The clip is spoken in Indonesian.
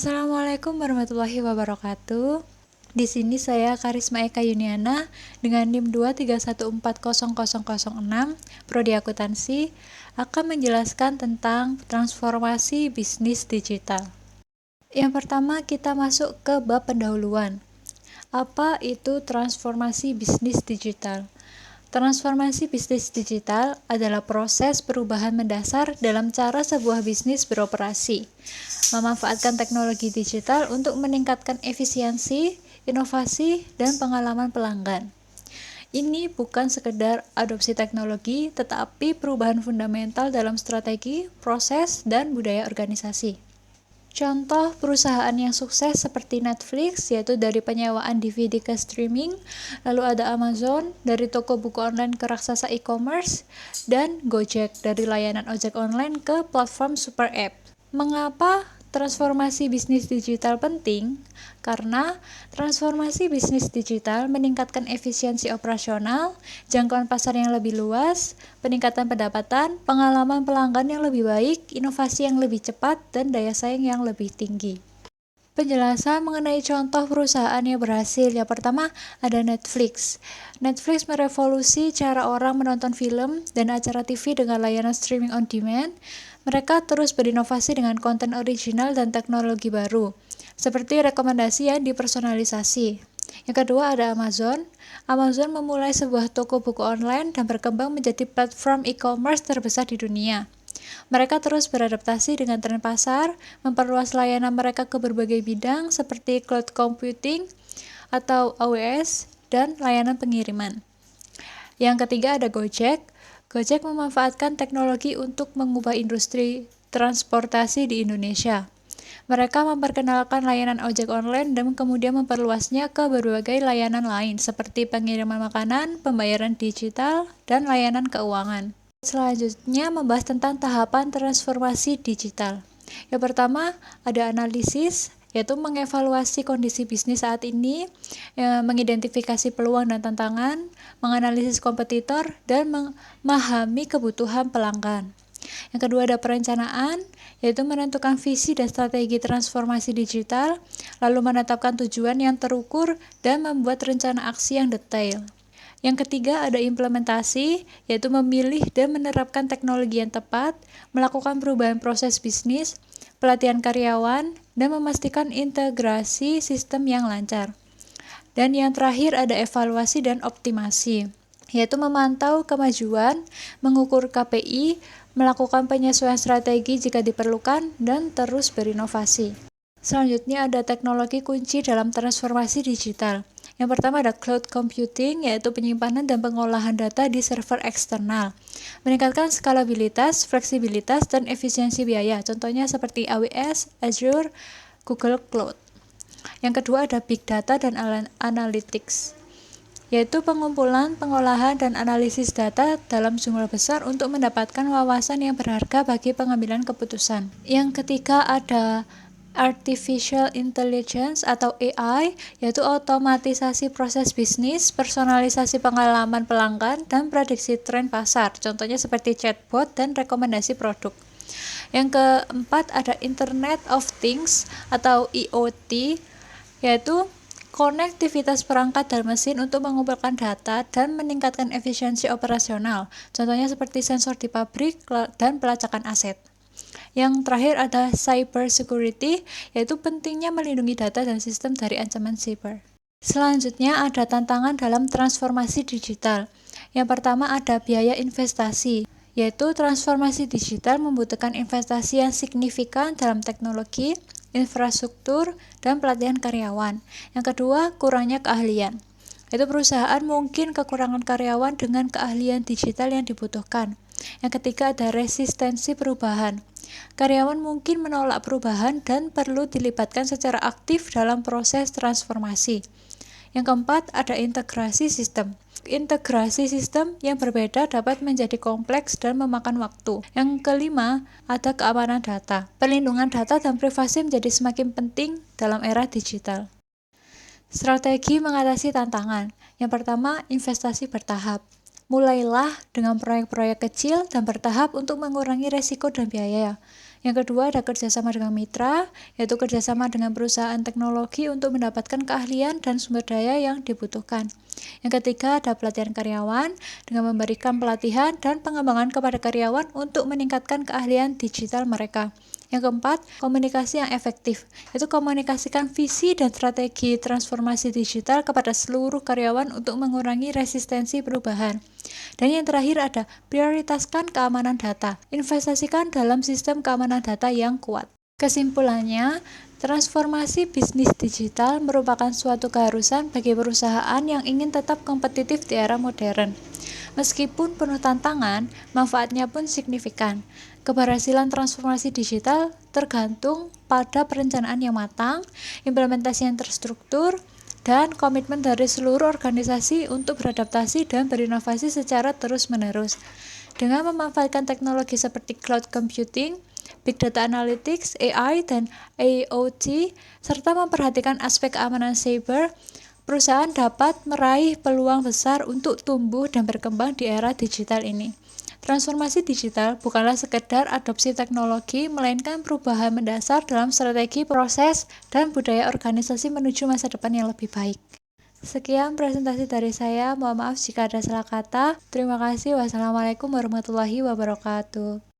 Assalamualaikum warahmatullahi wabarakatuh. Di sini saya Karisma Eka Yuniana dengan NIM 231400006 Prodi Akuntansi akan menjelaskan tentang transformasi bisnis digital. Yang pertama, kita masuk ke bab pendahuluan. Apa itu transformasi bisnis digital? Transformasi bisnis digital adalah proses perubahan mendasar dalam cara sebuah bisnis beroperasi, memanfaatkan teknologi digital untuk meningkatkan efisiensi, inovasi, dan pengalaman pelanggan. Ini bukan sekedar adopsi teknologi, tetapi perubahan fundamental dalam strategi, proses, dan budaya organisasi. Contoh perusahaan yang sukses seperti Netflix, yaitu dari penyewaan DVD ke streaming, lalu ada Amazon, dari toko buku online ke raksasa e-commerce, dan Gojek, dari layanan ojek online ke platform super app. Mengapa transformasi bisnis digital penting? Karena transformasi bisnis digital meningkatkan efisiensi operasional, jangkauan pasar yang lebih luas, peningkatan pendapatan, pengalaman pelanggan yang lebih baik, inovasi yang lebih cepat, dan daya saing yang lebih tinggi. Penjelasan mengenai contoh perusahaan yang berhasil. Yang pertama, ada Netflix. Netflix merevolusi cara orang menonton film dan acara TV dengan layanan streaming on demand. Mereka terus berinovasi dengan konten original dan teknologi baru, seperti rekomendasi yang dipersonalisasi. Yang kedua ada Amazon. Amazon memulai sebuah toko buku online dan berkembang menjadi platform e-commerce terbesar di dunia. Mereka terus beradaptasi dengan tren pasar, memperluas layanan mereka ke berbagai bidang seperti cloud computing atau AWS dan layanan pengiriman. Yang ketiga ada Gojek. Gojek memanfaatkan teknologi untuk mengubah industri transportasi di Indonesia. Mereka memperkenalkan layanan ojek online dan kemudian memperluasnya ke berbagai layanan lain seperti pengiriman makanan, pembayaran digital, dan layanan keuangan. Selanjutnya membahas tentang tahapan transformasi digital. Yang pertama ada analisis, yaitu mengevaluasi kondisi bisnis saat ini, mengidentifikasi peluang dan tantangan, menganalisis kompetitor, dan memahami kebutuhan pelanggan. Yang kedua ada perencanaan, yaitu menentukan visi dan strategi transformasi digital, lalu menetapkan tujuan yang terukur dan membuat rencana aksi yang detail. Yang ketiga ada implementasi, yaitu memilih dan menerapkan teknologi yang tepat, melakukan perubahan proses bisnis, pelatihan karyawan, dan memastikan integrasi sistem yang lancar. Dan yang terakhir ada evaluasi dan optimasi, yaitu memantau kemajuan, mengukur KPI, melakukan penyesuaian strategi jika diperlukan, dan terus berinovasi. Selanjutnya ada teknologi kunci dalam transformasi digital. Yang pertama ada cloud computing, yaitu penyimpanan dan pengolahan data di server eksternal. Meningkatkan skalabilitas, fleksibilitas, dan efisiensi biaya. Contohnya seperti AWS, Azure, Google Cloud. Yang kedua ada big data dan analytics, yaitu pengumpulan, pengolahan, dan analisis data dalam jumlah besar untuk mendapatkan wawasan yang berharga bagi pengambilan keputusan. Yang ketiga ada Artificial Intelligence atau AI, yaitu otomatisasi proses bisnis, personalisasi pengalaman pelanggan, dan prediksi tren pasar. Contohnya seperti chatbot dan rekomendasi produk. Yang keempat ada Internet of Things atau IoT, yaitu konektivitas perangkat dan mesin untuk mengumpulkan data dan meningkatkan efisiensi operasional. Contohnya seperti sensor di pabrik dan pelacakan aset. Yang terakhir ada cyber security, yaitu pentingnya melindungi data dan sistem dari ancaman siber. Selanjutnya ada tantangan dalam transformasi digital. Yang pertama ada biaya investasi, yaitu transformasi digital membutuhkan investasi yang signifikan dalam teknologi, infrastruktur, dan pelatihan karyawan. Yang kedua, kurangnya keahlian. Itu perusahaan mungkin kekurangan karyawan dengan keahlian digital yang dibutuhkan. Yang ketiga ada resistensi perubahan. Karyawan mungkin menolak perubahan dan perlu dilibatkan secara aktif dalam proses transformasi. Yang keempat ada integrasi sistem. Integrasi sistem yang berbeda dapat menjadi kompleks dan memakan waktu. Yang kelima ada keamanan data. Perlindungan data dan privasi menjadi semakin penting dalam era digital. Strategi mengatasi tantangan. Yang pertama, investasi bertahap. Mulailah dengan proyek-proyek kecil dan bertahap untuk mengurangi resiko dan biaya. Yang kedua ada kerjasama dengan mitra, yaitu kerjasama dengan perusahaan teknologi untuk mendapatkan keahlian dan sumber daya yang dibutuhkan. Yang ketiga ada pelatihan karyawan dengan memberikan pelatihan dan pengembangan kepada karyawan untuk meningkatkan keahlian digital mereka. Yang keempat, komunikasi yang efektif, yaitu komunikasikan visi dan strategi transformasi digital kepada seluruh karyawan untuk mengurangi resistensi perubahan. Dan yang terakhir ada prioritaskan keamanan data, investasikan dalam sistem keamanan data yang kuat. Kesimpulannya, transformasi bisnis digital merupakan suatu keharusan bagi perusahaan yang ingin tetap kompetitif di era modern. Meskipun penuh tantangan, manfaatnya pun signifikan. Keberhasilan transformasi digital tergantung pada perencanaan yang matang, implementasi yang terstruktur, dan komitmen dari seluruh organisasi untuk beradaptasi dan berinovasi secara terus-menerus. Dengan memanfaatkan teknologi seperti cloud computing, big data analytics, AI, dan IoT, serta memperhatikan aspek keamanan cyber, perusahaan dapat meraih peluang besar untuk tumbuh dan berkembang di era digital ini. Transformasi digital bukanlah sekedar adopsi teknologi, melainkan perubahan mendasar dalam strategi, proses, dan budaya organisasi menuju masa depan yang lebih baik. Sekian presentasi dari saya, mohon maaf jika ada salah kata. Terima kasih. Wassalamualaikum warahmatullahi wabarakatuh.